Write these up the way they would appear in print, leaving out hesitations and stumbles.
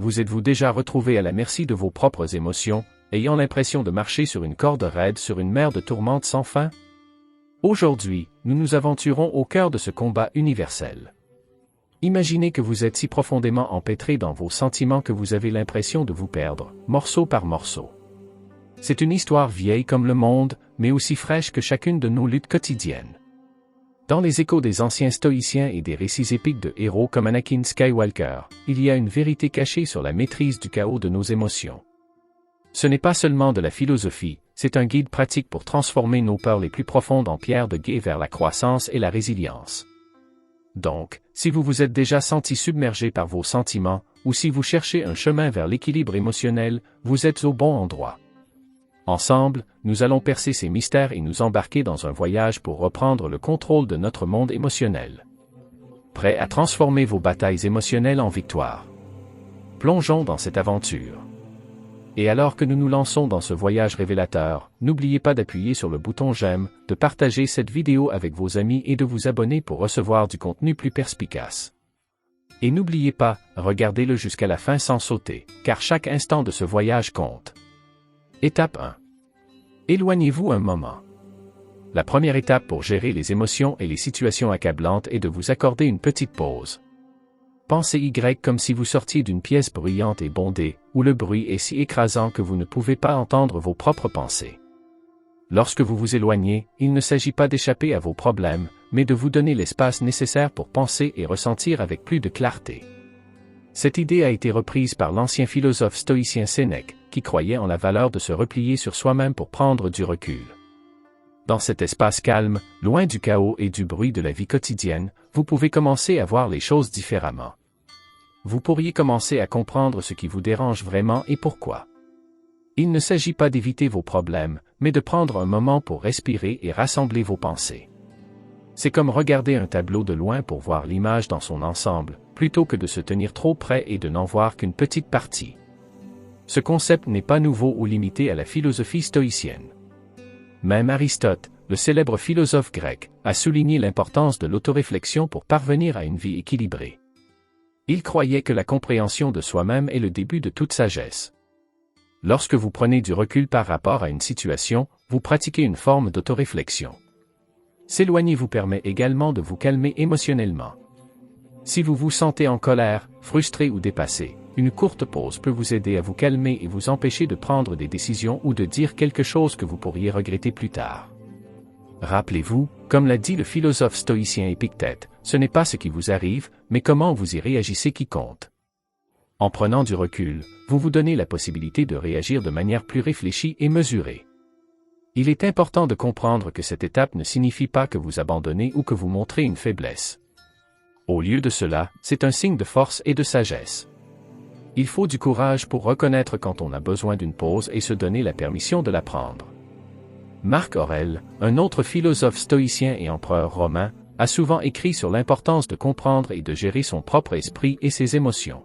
vous êtes-vous déjà retrouvé à la merci de vos propres émotions, ayant l'impression de marcher sur une corde raide sur une mer de tourmente sans fin? Aujourd'hui, nous nous aventurons au cœur de ce combat universel. Imaginez que vous êtes si profondément empêtré dans vos sentiments que vous avez l'impression de vous perdre, morceau par morceau. C'est une histoire vieille comme le monde, mais aussi fraîche que chacune de nos luttes quotidiennes. Dans les échos des anciens stoïciens et des récits épiques de héros comme Anakin Skywalker, il y a une vérité cachée sur la maîtrise du chaos de nos émotions. Ce n'est pas seulement de la philosophie, c'est un guide pratique pour transformer nos peurs les plus profondes en pierres de guet vers la croissance et la résilience. Donc, si vous vous êtes déjà senti submergé par vos sentiments, ou si vous cherchez un chemin vers l'équilibre émotionnel, vous êtes au bon endroit. Ensemble, nous allons percer ces mystères et nous embarquer dans un voyage pour reprendre le contrôle de notre monde émotionnel. Prêt à transformer vos batailles émotionnelles en victoire? Plongeons dans cette aventure. Et alors que nous nous lançons dans ce voyage révélateur, n'oubliez pas d'appuyer sur le bouton j'aime, de partager cette vidéo avec vos amis et de vous abonner pour recevoir du contenu plus perspicace. Et n'oubliez pas, regardez-le jusqu'à la fin sans sauter, car chaque instant de ce voyage compte. Étape 1. Éloignez-vous un moment. La première étape pour gérer les émotions et les situations accablantes est de vous accorder une petite pause. Pensez Y comme si vous sortiez d'une pièce bruyante et bondée, où le bruit est si écrasant que vous ne pouvez pas entendre vos propres pensées. Lorsque vous vous éloignez, il ne s'agit pas d'échapper à vos problèmes, mais de vous donner l'espace nécessaire pour penser et ressentir avec plus de clarté. Cette idée a été reprise par l'ancien philosophe stoïcien Sénèque, qui croyait en la valeur de se replier sur soi-même pour prendre du recul. Dans cet espace calme, loin du chaos et du bruit de la vie quotidienne, vous pouvez commencer à voir les choses différemment. Vous pourriez commencer à comprendre ce qui vous dérange vraiment et pourquoi. Il ne s'agit pas d'éviter vos problèmes, mais de prendre un moment pour respirer et rassembler vos pensées. C'est comme regarder un tableau de loin pour voir l'image dans son ensemble, plutôt que de se tenir trop près et de n'en voir qu'une petite partie. Ce concept n'est pas nouveau ou limité à la philosophie stoïcienne. Même Aristote, le célèbre philosophe grec, a souligné l'importance de l'autoréflexion pour parvenir à une vie équilibrée. Il croyait que la compréhension de soi-même est le début de toute sagesse. Lorsque vous prenez du recul par rapport à une situation, vous pratiquez une forme d'autoréflexion. S'éloigner vous permet également de vous calmer émotionnellement. Si vous vous sentez en colère, frustré ou dépassé, une courte pause peut vous aider à vous calmer et vous empêcher de prendre des décisions ou de dire quelque chose que vous pourriez regretter plus tard. Rappelez-vous, comme l'a dit le philosophe stoïcien Épictète, ce n'est pas ce qui vous arrive, mais comment vous y réagissez qui compte. En prenant du recul, vous vous donnez la possibilité de réagir de manière plus réfléchie et mesurée. Il est important de comprendre que cette étape ne signifie pas que vous abandonnez ou que vous montrez une faiblesse. Au lieu de cela, c'est un signe de force et de sagesse. Il faut du courage pour reconnaître quand on a besoin d'une pause et se donner la permission de la prendre. Marc Aurèle, un autre philosophe stoïcien et empereur romain, a souvent écrit sur l'importance de comprendre et de gérer son propre esprit et ses émotions.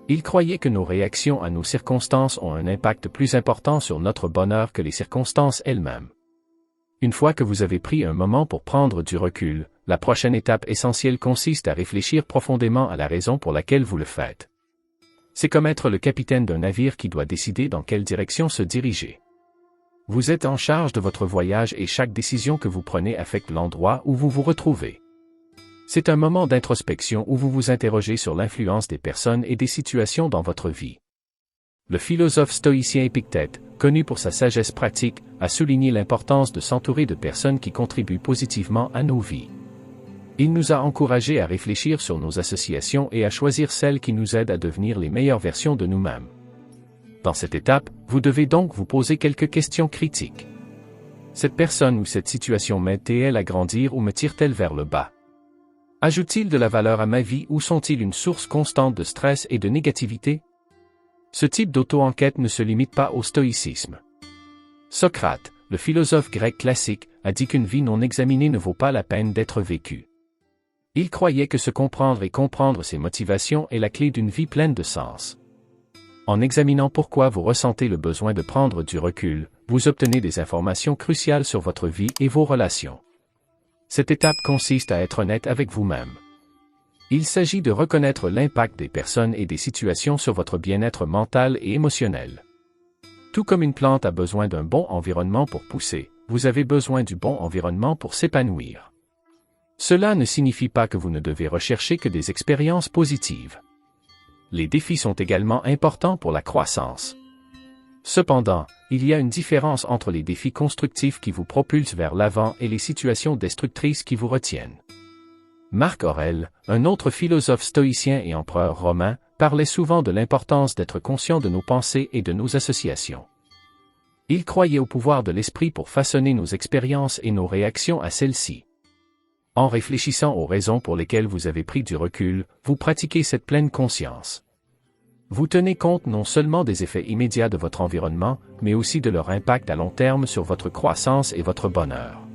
Il croyait que nos réactions à nos circonstances ont un impact plus important sur notre bonheur que les circonstances elles-mêmes. Une fois que vous avez pris un moment pour prendre du recul, la prochaine étape essentielle consiste à réfléchir profondément à la raison pour laquelle vous le faites. C'est comme être le capitaine d'un navire qui doit décider dans quelle direction se diriger. Vous êtes en charge de votre voyage et chaque décision que vous prenez affecte l'endroit où vous vous retrouvez. C'est un moment d'introspection où vous vous interrogez sur l'influence des personnes et des situations dans votre vie. Le philosophe stoïcien Épictète, connu pour sa sagesse pratique, a souligné l'importance de s'entourer de personnes qui contribuent positivement à nos vies. Il nous a encouragés à réfléchir sur nos associations et à choisir celles qui nous aident à devenir les meilleures versions de nous-mêmes. Dans cette étape, vous devez donc vous poser quelques questions critiques. Cette personne ou cette situation m'aide-t-elle à grandir ou me tire-t-elle vers le bas? Ajoute-t-il de la valeur à ma vie ou sont-ils une source constante de stress et de négativité? Ce type d'auto-enquête ne se limite pas au stoïcisme. Socrate, le philosophe grec classique, a dit qu'une vie non examinée ne vaut pas la peine d'être vécue. Il croyait que se comprendre et comprendre ses motivations est la clé d'une vie pleine de sens. En examinant pourquoi vous ressentez le besoin de prendre du recul, vous obtenez des informations cruciales sur votre vie et vos relations. Cette étape consiste à être honnête avec vous-même. Il s'agit de reconnaître l'impact des personnes et des situations sur votre bien-être mental et émotionnel. Tout comme une plante a besoin d'un bon environnement pour pousser, vous avez besoin du bon environnement pour s'épanouir. Cela ne signifie pas que vous ne devez rechercher que des expériences positives. Les défis sont également importants pour la croissance. Cependant, il y a une différence entre les défis constructifs qui vous propulsent vers l'avant et les situations destructrices qui vous retiennent. Marc Aurèle, un autre philosophe stoïcien et empereur romain, parlait souvent de l'importance d'être conscient de nos pensées et de nos associations. Il croyait au pouvoir de l'esprit pour façonner nos expériences et nos réactions à celles-ci. En réfléchissant aux raisons pour lesquelles vous avez pris du recul, vous pratiquez cette pleine conscience. Vous tenez compte non seulement des effets immédiats de votre environnement, mais aussi de leur impact à long terme sur votre croissance et votre bonheur.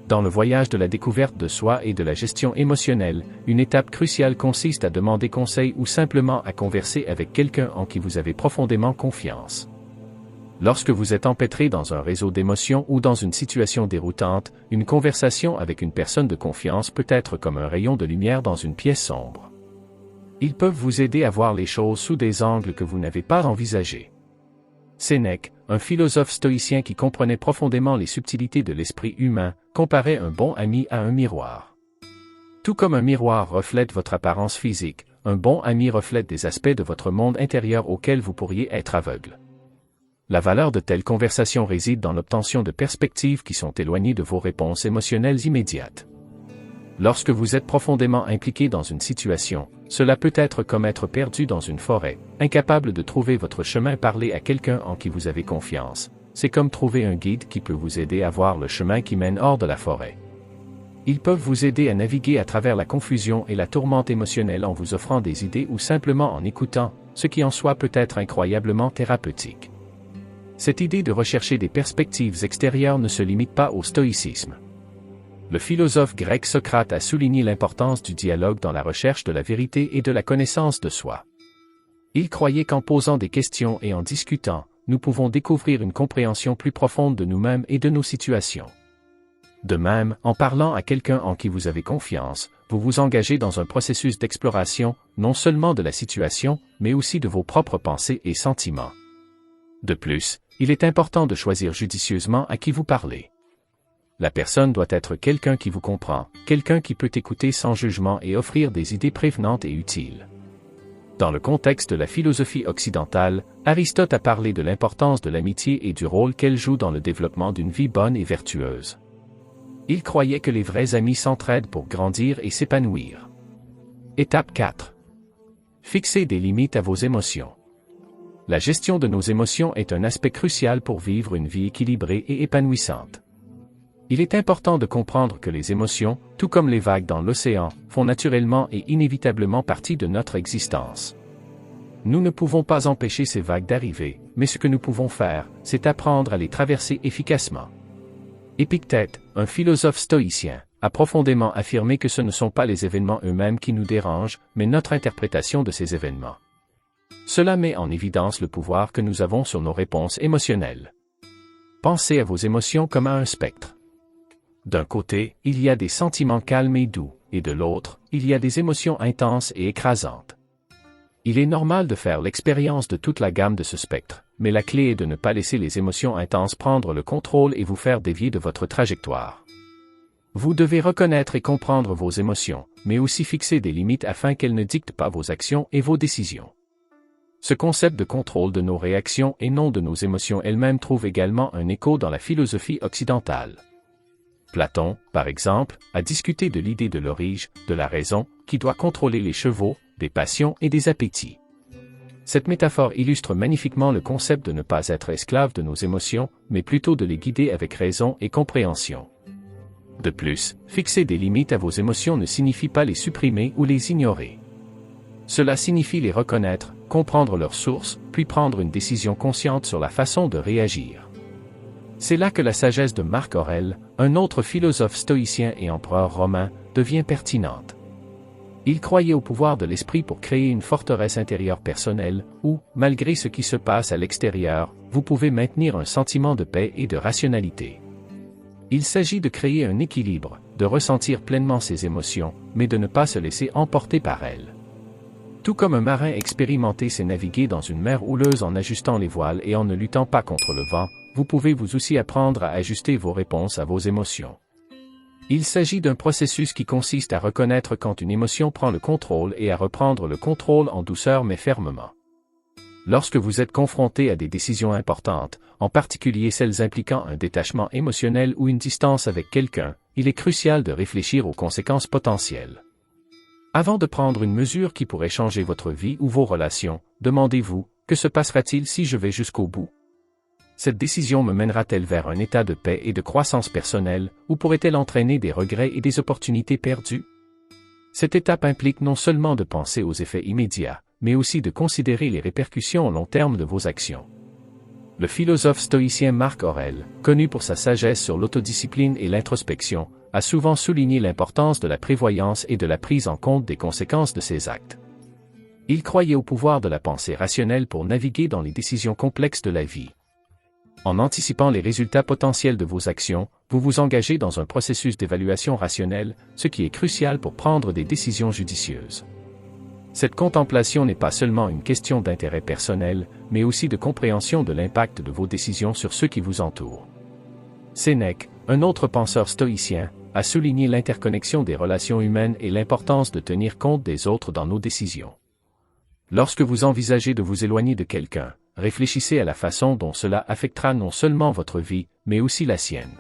Dans le voyage de la découverte de soi et de la gestion émotionnelle, une étape cruciale consiste à demander conseil ou simplement à converser avec quelqu'un en qui vous avez profondément confiance. Lorsque vous êtes empêtré dans un réseau d'émotions ou dans une situation déroutante, une conversation avec une personne de confiance peut être comme un rayon de lumière dans une pièce sombre. Ils peuvent vous aider à voir les choses sous des angles que vous n'avez pas envisagés. Sénèque, un philosophe stoïcien qui comprenait profondément les subtilités de l'esprit humain, comparait un bon ami à un miroir. Tout comme un miroir reflète votre apparence physique, un bon ami reflète des aspects de votre monde intérieur auxquels vous pourriez être aveugle. La valeur de telles conversations réside dans l'obtention de perspectives qui sont éloignées de vos réponses émotionnelles immédiates. Lorsque vous êtes profondément impliqué dans une situation, cela peut être comme être perdu dans une forêt, incapable de trouver votre chemin. Parler à quelqu'un en qui vous avez confiance, c'est comme trouver un guide qui peut vous aider à voir le chemin qui mène hors de la forêt. Ils peuvent vous aider à naviguer à travers la confusion et la tourmente émotionnelle en vous offrant des idées ou simplement en écoutant, ce qui en soi peut être incroyablement thérapeutique. Cette idée de rechercher des perspectives extérieures ne se limite pas au stoïcisme. Le philosophe grec Socrate a souligné l'importance du dialogue dans la recherche de la vérité et de la connaissance de soi. Il croyait qu'en posant des questions et en discutant, nous pouvons découvrir une compréhension plus profonde de nous-mêmes et de nos situations. De même, en parlant à quelqu'un en qui vous avez confiance, vous vous engagez dans un processus d'exploration, non seulement de la situation, mais aussi de vos propres pensées et sentiments. De plus, il est important de choisir judicieusement à qui vous parlez. La personne doit être quelqu'un qui vous comprend, quelqu'un qui peut écouter sans jugement et offrir des idées prévenantes et utiles. Dans le contexte de la philosophie occidentale, Aristote a parlé de l'importance de l'amitié et du rôle qu'elle joue dans le développement d'une vie bonne et vertueuse. Il croyait que les vrais amis s'entraident pour grandir et s'épanouir. Étape 4. Fixez des limites à vos émotions. La gestion de nos émotions est un aspect crucial pour vivre une vie équilibrée et épanouissante. Il est important de comprendre que les émotions, tout comme les vagues dans l'océan, font naturellement et inévitablement partie de notre existence. Nous ne pouvons pas empêcher ces vagues d'arriver, mais ce que nous pouvons faire, c'est apprendre à les traverser efficacement. Épictète, un philosophe stoïcien, a profondément affirmé que ce ne sont pas les événements eux-mêmes qui nous dérangent, mais notre interprétation de ces événements. Cela met en évidence le pouvoir que nous avons sur nos réponses émotionnelles. Pensez à vos émotions comme à un spectre. D'un côté, il y a des sentiments calmes et doux, et de l'autre, il y a des émotions intenses et écrasantes. Il est normal de faire l'expérience de toute la gamme de ce spectre, mais la clé est de ne pas laisser les émotions intenses prendre le contrôle et vous faire dévier de votre trajectoire. Vous devez reconnaître et comprendre vos émotions, mais aussi fixer des limites afin qu'elles ne dictent pas vos actions et vos décisions. Ce concept de contrôle de nos réactions et non de nos émotions elles-mêmes trouve également un écho dans la philosophie occidentale. Platon, par exemple, a discuté de l'idée de l'orige, de la raison, qui doit contrôler les chevaux, des passions et des appétits. Cette métaphore illustre magnifiquement le concept de ne pas être esclave de nos émotions, mais plutôt de les guider avec raison et compréhension. De plus, fixer des limites à vos émotions ne signifie pas les supprimer ou les ignorer. Cela signifie les reconnaître, comprendre leurs sources, puis prendre une décision consciente sur la façon de réagir. C'est là que la sagesse de Marc Aurèle, un autre philosophe stoïcien et empereur romain, devient pertinente. Il croyait au pouvoir de l'esprit pour créer une forteresse intérieure personnelle, où, malgré ce qui se passe à l'extérieur, vous pouvez maintenir un sentiment de paix et de rationalité. Il s'agit de créer un équilibre, de ressentir pleinement ses émotions, mais de ne pas se laisser emporter par elles. Tout comme un marin expérimenté sait naviguer dans une mer houleuse en ajustant les voiles et en ne luttant pas contre le vent, vous pouvez vous aussi apprendre à ajuster vos réponses à vos émotions. Il s'agit d'un processus qui consiste à reconnaître quand une émotion prend le contrôle et à reprendre le contrôle en douceur mais fermement. Lorsque vous êtes confronté à des décisions importantes, en particulier celles impliquant un détachement émotionnel ou une distance avec quelqu'un, il est crucial de réfléchir aux conséquences potentielles. Avant de prendre une mesure qui pourrait changer votre vie ou vos relations, demandez-vous, que se passera-t-il si je vais jusqu'au bout? Cette décision me mènera-t-elle vers un état de paix et de croissance personnelle, ou pourrait-elle entraîner des regrets et des opportunités perdues? Cette étape implique non seulement de penser aux effets immédiats, mais aussi de considérer les répercussions à long terme de vos actions. Le philosophe stoïcien Marc Aurèle, connu pour sa sagesse sur l'autodiscipline et l'introspection, a souvent souligné l'importance de la prévoyance et de la prise en compte des conséquences de ses actes. Il croyait au pouvoir de la pensée rationnelle pour naviguer dans les décisions complexes de la vie. En anticipant les résultats potentiels de vos actions, vous vous engagez dans un processus d'évaluation rationnelle, ce qui est crucial pour prendre des décisions judicieuses. Cette contemplation n'est pas seulement une question d'intérêt personnel, mais aussi de compréhension de l'impact de vos décisions sur ceux qui vous entourent. Sénèque, un autre penseur stoïcien, a souligné l'interconnexion des relations humaines et l'importance de tenir compte des autres dans nos décisions. Lorsque vous envisagez de vous éloigner de quelqu'un, réfléchissez à la façon dont cela affectera non seulement votre vie, mais aussi la sienne.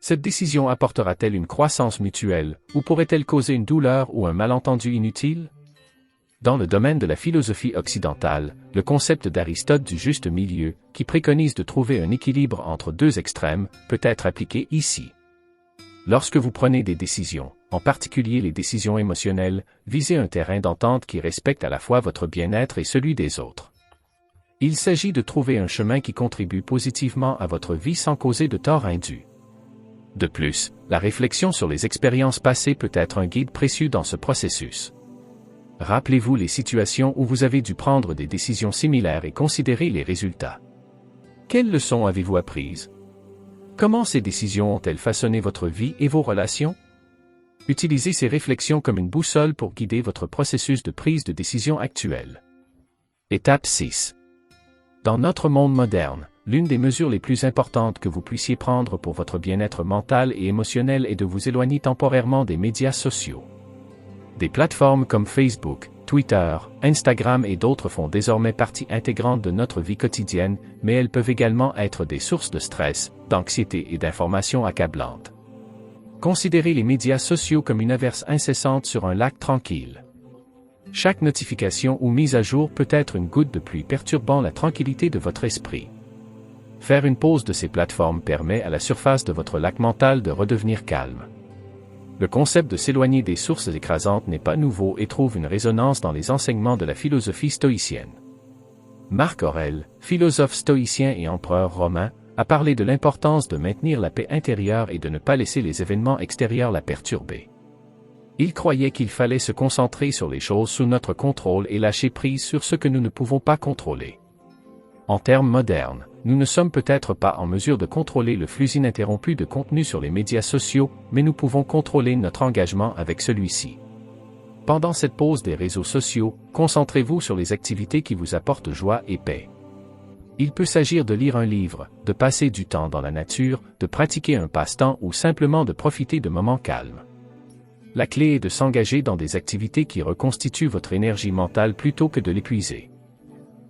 Cette décision apportera-t-elle une croissance mutuelle, ou pourrait-elle causer une douleur ou un malentendu inutile? Dans le domaine de la philosophie occidentale, le concept d'Aristote du juste milieu, qui préconise de trouver un équilibre entre deux extrêmes, peut être appliqué ici. Lorsque vous prenez des décisions, en particulier les décisions émotionnelles, visez un terrain d'entente qui respecte à la fois votre bien-être et celui des autres. Il s'agit de trouver un chemin qui contribue positivement à votre vie sans causer de tort indu. De plus, la réflexion sur les expériences passées peut être un guide précieux dans ce processus. Rappelez-vous les situations où vous avez dû prendre des décisions similaires et considérez les résultats. Quelles leçons avez-vous apprises? Comment ces décisions ont-elles façonné votre vie et vos relations? Utilisez ces réflexions comme une boussole pour guider votre processus de prise de décision actuel. Étape 6. Dans notre monde moderne, l'une des mesures les plus importantes que vous puissiez prendre pour votre bien-être mental et émotionnel est de vous éloigner temporairement des médias sociaux. Des plateformes comme Facebook, Twitter, Instagram et d'autres font désormais partie intégrante de notre vie quotidienne, mais elles peuvent également être des sources de stress, d'anxiété et d'informations accablantes. Considérez les médias sociaux comme une averse incessante sur un lac tranquille. Chaque notification ou mise à jour peut être une goutte de pluie perturbant la tranquillité de votre esprit. Faire une pause de ces plateformes permet à la surface de votre lac mental de redevenir calme. Le concept de s'éloigner des sources écrasantes n'est pas nouveau et trouve une résonance dans les enseignements de la philosophie stoïcienne. Marc Aurèle, philosophe stoïcien et empereur romain, a parlé de l'importance de maintenir la paix intérieure et de ne pas laisser les événements extérieurs la perturber. Il croyait qu'il fallait se concentrer sur les choses sous notre contrôle et lâcher prise sur ce que nous ne pouvons pas contrôler. En termes modernes, nous ne sommes peut-être pas en mesure de contrôler le flux ininterrompu de contenu sur les médias sociaux, mais nous pouvons contrôler notre engagement avec celui-ci. Pendant cette pause des réseaux sociaux, concentrez-vous sur les activités qui vous apportent joie et paix. Il peut s'agir de lire un livre, de passer du temps dans la nature, de pratiquer un passe-temps ou simplement de profiter de moments calmes. La clé est de s'engager dans des activités qui reconstituent votre énergie mentale plutôt que de l'épuiser.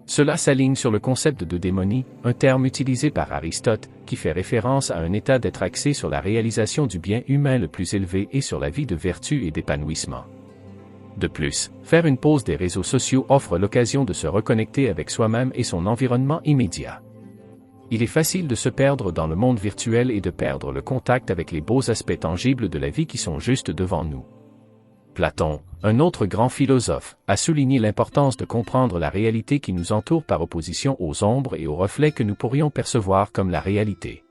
Cela s'aligne sur le concept de démonie, un terme utilisé par Aristote, qui fait référence à un état d'être axé sur la réalisation du bien humain le plus élevé et sur la vie de vertu et d'épanouissement. De plus, faire une pause des réseaux sociaux offre l'occasion de se reconnecter avec soi-même et son environnement immédiat. Il est facile de se perdre dans le monde virtuel et de perdre le contact avec les beaux aspects tangibles de la vie qui sont juste devant nous. Platon, un autre grand philosophe, a souligné l'importance de comprendre la réalité qui nous entoure par opposition aux ombres et aux reflets que nous pourrions percevoir comme la réalité.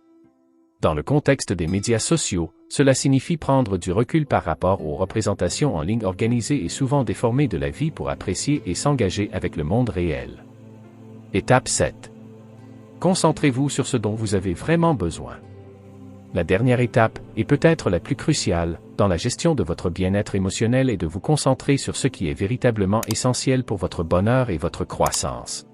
Dans le contexte des médias sociaux, cela signifie prendre du recul par rapport aux représentations en ligne organisées et souvent déformées de la vie pour apprécier et s'engager avec le monde réel. Étape 7. Concentrez-vous sur ce dont vous avez vraiment besoin. La dernière étape, et peut-être la plus cruciale, dans la gestion de votre bien-être émotionnel est de vous concentrer sur ce qui est véritablement essentiel pour votre bonheur et votre croissance.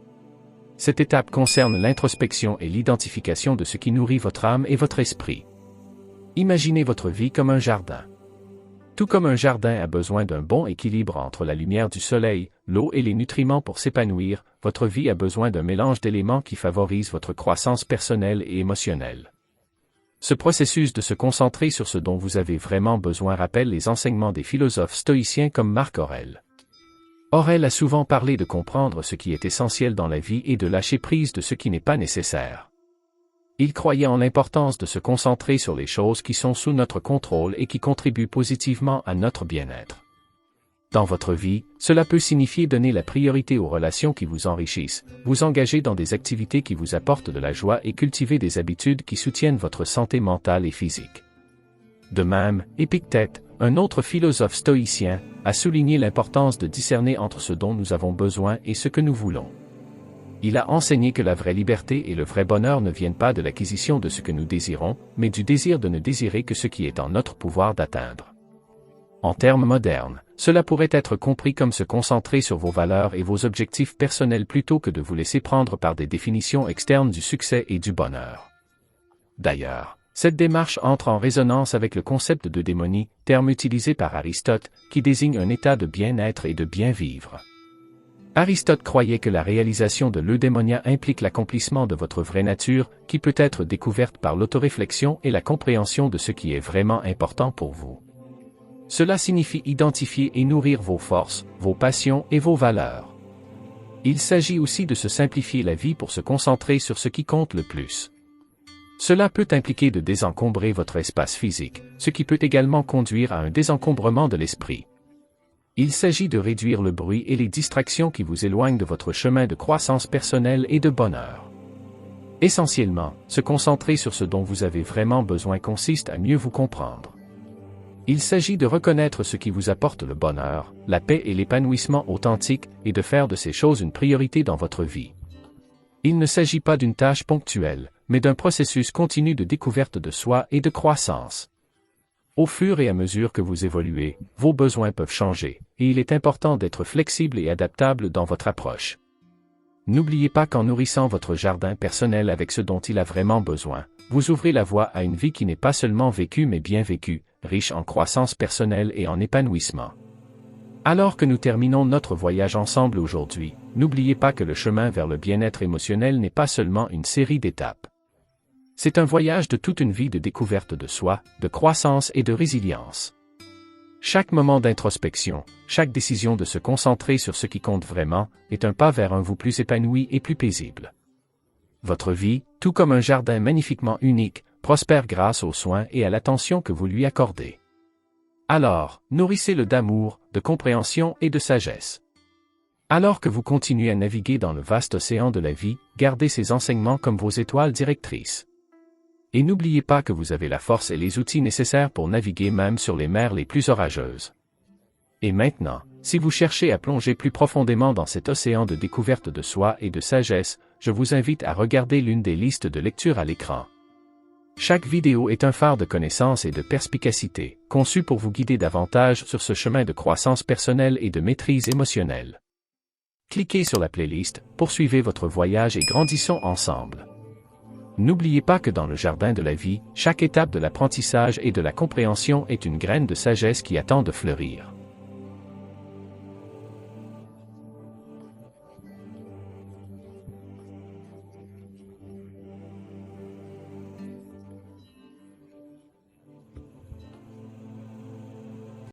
Cette étape concerne l'introspection et l'identification de ce qui nourrit votre âme et votre esprit. Imaginez votre vie comme un jardin. Tout comme un jardin a besoin d'un bon équilibre entre la lumière du soleil, l'eau et les nutriments pour s'épanouir, votre vie a besoin d'un mélange d'éléments qui favorise votre croissance personnelle et émotionnelle. Ce processus de se concentrer sur ce dont vous avez vraiment besoin rappelle les enseignements des philosophes stoïciens comme Marc Aurèle. Aurèle a souvent parlé de comprendre ce qui est essentiel dans la vie et de lâcher prise de ce qui n'est pas nécessaire. Il croyait en l'importance de se concentrer sur les choses qui sont sous notre contrôle et qui contribuent positivement à notre bien-être. Dans votre vie, cela peut signifier donner la priorité aux relations qui vous enrichissent, vous engager dans des activités qui vous apportent de la joie et cultiver des habitudes qui soutiennent votre santé mentale et physique. De même, Épictète, un autre philosophe stoïcien, a souligné l'importance de discerner entre ce dont nous avons besoin et ce que nous voulons. Il a enseigné que la vraie liberté et le vrai bonheur ne viennent pas de l'acquisition de ce que nous désirons, mais du désir de ne désirer que ce qui est en notre pouvoir d'atteindre. En termes modernes, cela pourrait être compris comme se concentrer sur vos valeurs et vos objectifs personnels plutôt que de vous laisser prendre par des définitions externes du succès et du bonheur. D'ailleurs, cette démarche entre en résonance avec le concept de démonie, terme utilisé par Aristote, qui désigne un état de bien-être et de bien-vivre. Aristote croyait que la réalisation de l'eudémonia implique l'accomplissement de votre vraie nature, qui peut être découverte par l'autoréflexion et la compréhension de ce qui est vraiment important pour vous. Cela signifie identifier et nourrir vos forces, vos passions et vos valeurs. Il s'agit aussi de se simplifier la vie pour se concentrer sur ce qui compte le plus. Cela peut impliquer de désencombrer votre espace physique, ce qui peut également conduire à un désencombrement de l'esprit. Il s'agit de réduire le bruit et les distractions qui vous éloignent de votre chemin de croissance personnelle et de bonheur. Essentiellement, se concentrer sur ce dont vous avez vraiment besoin consiste à mieux vous comprendre. Il s'agit de reconnaître ce qui vous apporte le bonheur, la paix et l'épanouissement authentique, et de faire de ces choses une priorité dans votre vie. Il ne s'agit pas d'une tâche ponctuelle, mais d'un processus continu de découverte de soi et de croissance. Au fur et à mesure que vous évoluez, vos besoins peuvent changer, et il est important d'être flexible et adaptable dans votre approche. N'oubliez pas qu'en nourrissant votre jardin personnel avec ce dont il a vraiment besoin, vous ouvrez la voie à une vie qui n'est pas seulement vécue mais bien vécue, riche en croissance personnelle et en épanouissement. Alors que nous terminons notre voyage ensemble aujourd'hui, n'oubliez pas que le chemin vers le bien-être émotionnel n'est pas seulement une série d'étapes. C'est un voyage de toute une vie de découverte de soi, de croissance et de résilience. Chaque moment d'introspection, chaque décision de se concentrer sur ce qui compte vraiment, est un pas vers un vous plus épanoui et plus paisible. Votre vie, tout comme un jardin magnifiquement unique, prospère grâce aux soins et à l'attention que vous lui accordez. Alors, nourrissez-le d'amour, de compréhension et de sagesse. Alors que vous continuez à naviguer dans le vaste océan de la vie, gardez ces enseignements comme vos étoiles directrices. Et n'oubliez pas que vous avez la force et les outils nécessaires pour naviguer même sur les mers les plus orageuses. Et maintenant, si vous cherchez à plonger plus profondément dans cet océan de découverte de soi et de sagesse, je vous invite à regarder l'une des listes de lecture à l'écran. Chaque vidéo est un phare de connaissances et de perspicacité, conçu pour vous guider davantage sur ce chemin de croissance personnelle et de maîtrise émotionnelle. Cliquez sur la playlist, poursuivez votre voyage et grandissons ensemble. N'oubliez pas que dans le jardin de la vie, chaque étape de l'apprentissage et de la compréhension est une graine de sagesse qui attend de fleurir.